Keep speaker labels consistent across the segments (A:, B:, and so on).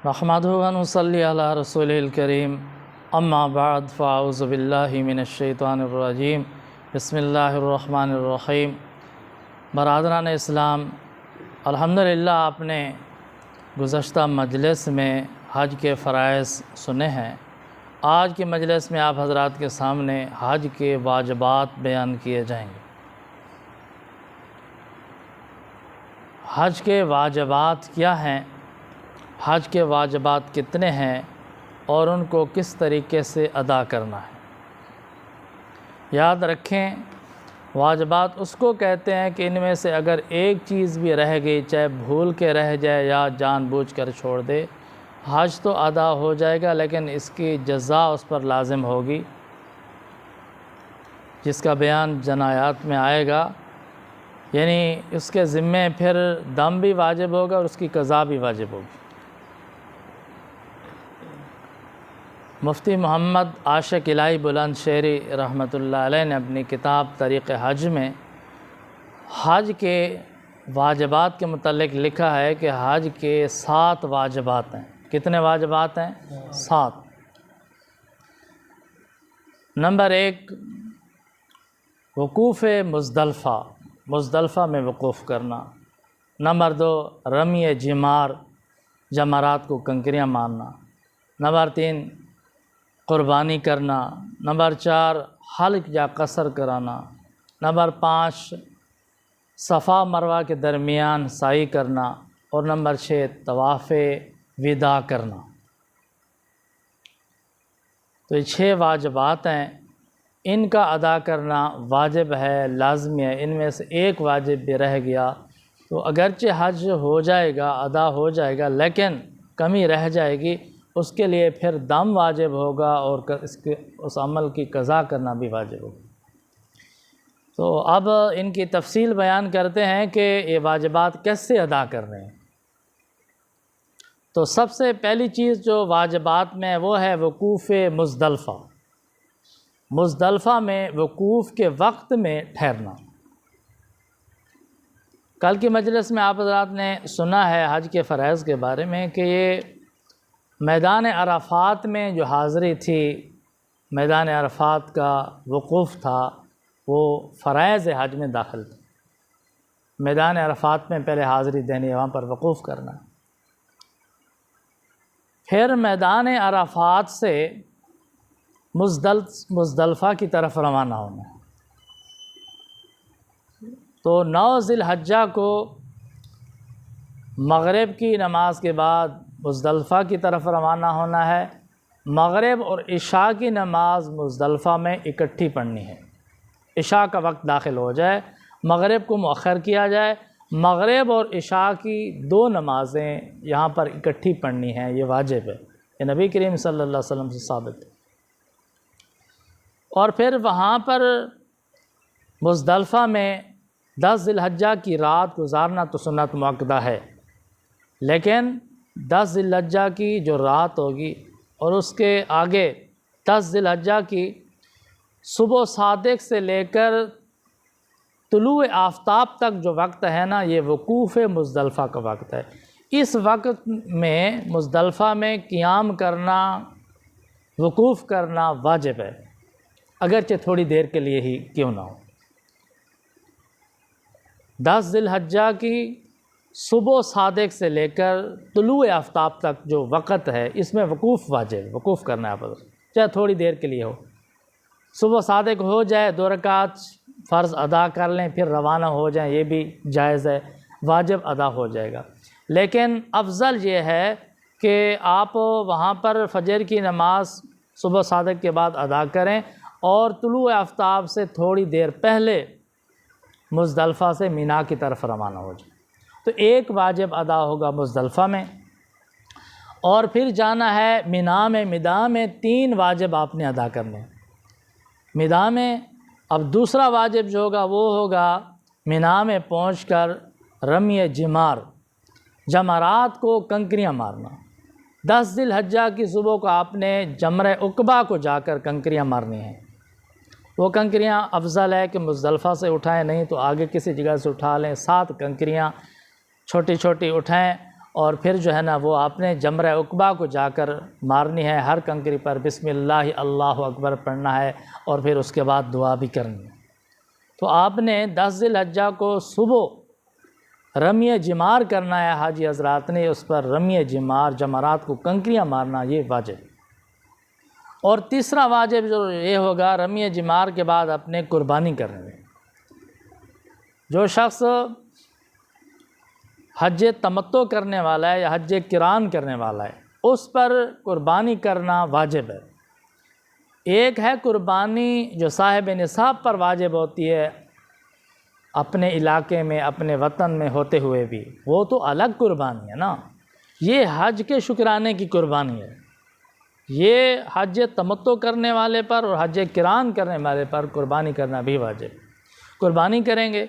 A: نحمدہ و نصلی علی رسولہ الکریم اما بعد فاعوذ باللہ من الشیطان الرجیم بسم اللہ الرحمن الرحیم۔ برادران اسلام، الحمدللہ آپ نے گزشتہ مجلس میں حج کے فرائض سنے ہیں۔ آج کے مجلس میں آپ حضرات کے سامنے حج کے واجبات بیان کیے جائیں گے۔ حج کے واجبات کیا ہیں، حج کے واجبات کتنے ہیں اور ان کو کس طریقے سے ادا کرنا ہے۔ یاد رکھیں، واجبات اس کو کہتے ہیں کہ ان میں سے اگر ایک چیز بھی رہ گئی، چاہے بھول کے رہ جائے یا جان بوجھ کر چھوڑ دے، حج تو ادا ہو جائے گا لیکن اس کی جزا اس پر لازم ہوگی، جس کا بیان جنایات میں آئے گا۔ یعنی اس کے ذمے پھر دم بھی واجب ہوگا اور اس کی قضا بھی واجب ہوگی۔ مفتی محمد عاشق الہی بلند شہری رحمۃ اللہ علیہ نے اپنی کتاب طریق حج میں حج کے واجبات کے متعلق لکھا ہے کہ حج کے 7 واجبات ہیں۔ کتنے واجبات ہیں؟ 7۔ نمبر 1، وقوف مزدلفہ، مزدلفہ میں وقوف کرنا۔ نمبر 2، رمی جمار، جمرات کو کنکریاں مارنا۔ نمبر 3، قربانی کرنا۔ نمبر 4، حلق یا قصر کرانا۔ نمبر 5، صفا مروہ کے درمیان سعی کرنا۔ اور نمبر 6، طواف وداع کرنا۔ تو یہ 6 واجبات ہیں، ان کا ادا کرنا واجب ہے، لازمی ہے۔ ان میں سے ایک واجب بھی رہ گیا تو اگرچہ حج ہو جائے گا، ادا ہو جائے گا، لیکن کمی رہ جائے گی، اس کے لیے پھر دم واجب ہوگا اور اس عمل کی قضا کرنا بھی واجب ہوگا۔ تو اب ان کی تفصیل بیان کرتے ہیں کہ یہ واجبات کیسے ادا کرنے ہیں۔ تو سب سے پہلی چیز جو واجبات میں وہ ہے وقوف مزدلفہ، مزدلفہ میں وقوف کے وقت میں ٹھہرنا۔ کل کی مجلس میں آپ حضرات نے سنا ہے حج کے فرائض کے بارے میں کہ یہ میدان عرفات میں جو حاضری تھی، میدان عرفات کا وقوف تھا، وہ فرائض حج میں داخل تھا۔ میدان عرفات میں پہلے حاضری دینی ہے، وہاں پر وقوف کرنا۔ پھر میدان عرفات سے مزدلفہ کی طرف روانہ ہونا ہے۔ تو 9 ذی الحجہ کو مغرب کی نماز کے بعد مزدلفہ کی طرف روانہ ہونا ہے۔ مغرب اور عشاء کی نماز مزدلفہ میں اکٹھی پڑھنی ہے۔ عشاء کا وقت داخل ہو جائے، مغرب کو مؤخر کیا جائے، مغرب اور عشاء کی 2 نمازیں یہاں پر اکٹھی پڑھنی ہیں، یہ واجب ہے، یہ نبی کریم صلی اللہ علیہ وسلم سے ثابت ہے۔ اور پھر وہاں پر مزدلفہ میں 10 ذی الحجہ کی رات گزارنا تو سنت مؤکدہ ہے، لیکن 10 ذی الحجہ کی جو رات ہوگی اور اس کے آگے 10 ذی الحجہ کی صبح صادق سے لے کر طلوع آفتاب تک جو وقت ہے نا، یہ وقوف مزدلفہ کا وقت ہے۔ اس وقت میں مزدلفہ میں قیام کرنا، وقوف کرنا واجب ہے، اگرچہ تھوڑی دیر کے لیے ہی کیوں نہ ہو۔ 10 ذی الحجہ کی صبح صادق سے لے کر طلوع آفتاب تک جو وقت ہے، اس میں وقوف واجب، وقوف کرنا ہے آپ کو، چاہے تھوڑی دیر کے لیے ہو۔ صبح صادق ہو جائے، 2 رکعت فرض ادا کر لیں، پھر روانہ ہو جائیں، یہ بھی جائز ہے، واجب ادا ہو جائے گا۔ لیکن افضل یہ ہے کہ آپ وہاں پر فجر کی نماز صبح صادق کے بعد ادا کریں اور طلوع آفتاب سے تھوڑی دیر پہلے مزدلفہ سے مینا کی طرف روانہ ہو جائیں۔ تو ایک واجب ادا ہوگا مزدلفہ میں، اور پھر جانا ہے مینا میں۔ مینا میں 3 واجب آپ نے ادا کرنے ہیں مینا میں۔ اب دوسرا واجب جو ہوگا وہ ہوگا مینا میں پہنچ کر رمی جمار، جمرات کو کنکریاں مارنا۔ 10 ذی الحجہ کی صبح کو آپ نے جمرہ عقبہ کو جا کر کنکریاں مارنی ہیں۔ وہ کنکریاں افضل ہے کہ مزدلفہ سے اٹھائیں، نہیں تو آگے کسی جگہ سے اٹھا لیں۔ 7 کنکریاں چھوٹی چھوٹی اٹھائیں اور پھر جو ہے نا وہ آپ نے جمرہ عقبہ کو جا کر مارنی ہے، ہر کنکری پر بسم اللہ اللہ اکبر پڑھنا ہے، اور پھر اس کے بعد دعا بھی کرنی ہے۔ تو آپ نے 10 ذی الحجہ کو صبح رمی جمار کرنا ہے، حاجی حضرات نے اس پر رمی جمار، جمرات کو کنکریاں مارنا، یہ واجب۔ اور تیسرا واجب جو یہ ہوگا، رمی جمار کے بعد اپنے قربانی کرنے میں۔ جو شخص حج تمتع کرنے والا ہے یا حج قران کرنے والا ہے، اس پر قربانی کرنا واجب ہے۔ ایک ہے قربانی جو صاحب نصاب پر واجب ہوتی ہے اپنے علاقے میں، اپنے وطن میں ہوتے ہوئے بھی، وہ تو الگ قربانی ہے نا، یہ حج کے شکرانے کی قربانی ہے۔ یہ حج تمتع کرنے والے پر اور حج قران کرنے والے پر قربانی کرنا بھی واجب، قربانی کریں گے۔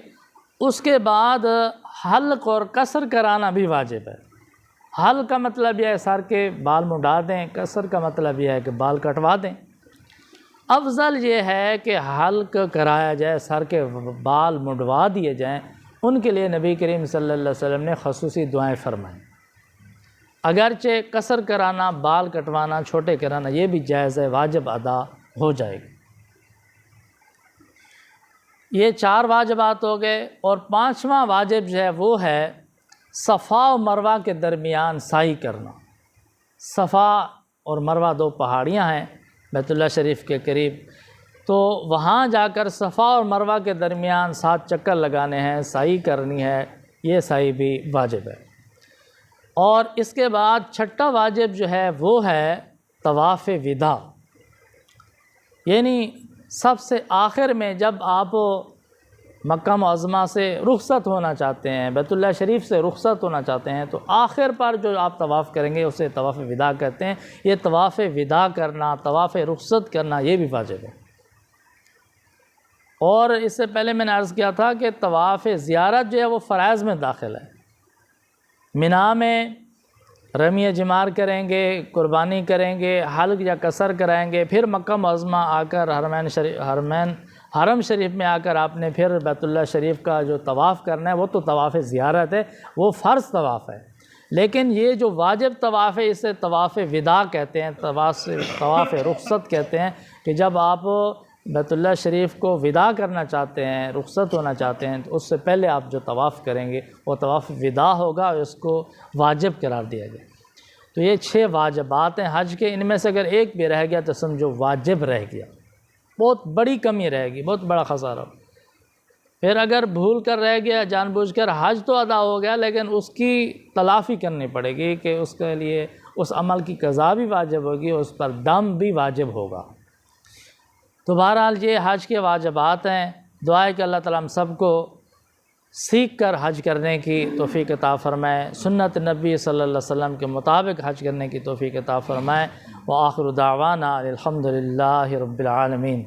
A: اس کے بعد حلق اور قصر کرانا بھی واجب ہے۔ حلق کا مطلب یہ ہے سر کے بال منڈا دیں، قصر کا مطلب یہ ہے کہ بال کٹوا دیں۔ افضل یہ ہے کہ حلق کرایا جائے، سر کے بال منڈوا دیے جائیں، ان کے لیے نبی کریم صلی اللہ علیہ وسلم نے خصوصی دعائیں فرمائیں۔ اگرچہ قصر کرانا، بال کٹوانا، چھوٹے کرانا یہ بھی جائز ہے، واجب ادا ہو جائے گا۔ یہ 4 واجبات ہو گئے، اور 5واں واجب جو ہے وہ ہے صفا و مروہ کے درمیان سعی کرنا۔ صفا اور مروہ 2 پہاڑیاں ہیں بیت اللہ شریف کے قریب، تو وہاں جا کر صفا اور مروہ کے درمیان 7 چکر لگانے ہیں، سعی کرنی ہے، یہ سعی بھی واجب ہے۔ اور اس کے بعد 6واں واجب جو ہے وہ ہے طواف وداع، یعنی سب سے آخر میں جب آپ مکہ معظمہ سے رخصت ہونا چاہتے ہیں، بیت اللہ شریف سے رخصت ہونا چاہتے ہیں، تو آخر پر جو آپ طواف کریں گے اسے طواف وداع کہتے ہیں۔ یہ طواف وداع کرنا، طواف رخصت کرنا یہ بھی واجب ہے۔ اور اس سے پہلے میں نے عرض کیا تھا کہ طواف زیارت جو ہے وہ فرائض میں داخل ہے۔ منا میں رمی جمار کریں گے، قربانی کریں گے، حلق یا قصر کرائیں گے، پھر مکہ معظمہ آ کر حرم شریف میں آ کر آپ نے پھر بیت اللہ شریف کا جو طواف کرنا ہے وہ تو طواف زیارت ہے، وہ فرض طواف ہے۔ لیکن یہ جو واجب طواف ہے اسے طواف وداع کہتے ہیں، طواف رخصت کہتے ہیں، کہ جب آپ بیت اللہ شریف کو وداع کرنا چاہتے ہیں، رخصت ہونا چاہتے ہیں، تو اس سے پہلے آپ جو طواف کریں گے وہ طواف وداع ہوگا، اور اس کو واجب قرار دیا گیا۔ تو یہ 6 واجبات ہیں حج کے، ان میں سے اگر ایک بھی رہ گیا تو سمجھو واجب رہ گیا، بہت بڑی کمی رہے گی، بہت بڑا خسارہ۔ پھر اگر بھول کر رہ گیا، جان بوجھ کر، حج تو ادا ہو گیا لیکن اس کی تلافی کرنی پڑے گی، کہ اس کے لیے اس عمل کی قضا بھی واجب ہوگی، اس پر دم بھی واجب ہوگا۔ تو بہرحال یہ حج کے واجبات ہیں۔ دعا ہے کہ اللہ تعالیٰ ہم سب کو سیکھ کر حج کرنے کی توفیق عطا فرمائے، سنت نبی صلی اللہ علیہ وسلم کے مطابق حج کرنے کی توفیق عطا فرمائے۔ وآخر دعوانا الحمد للہ رب العالمین۔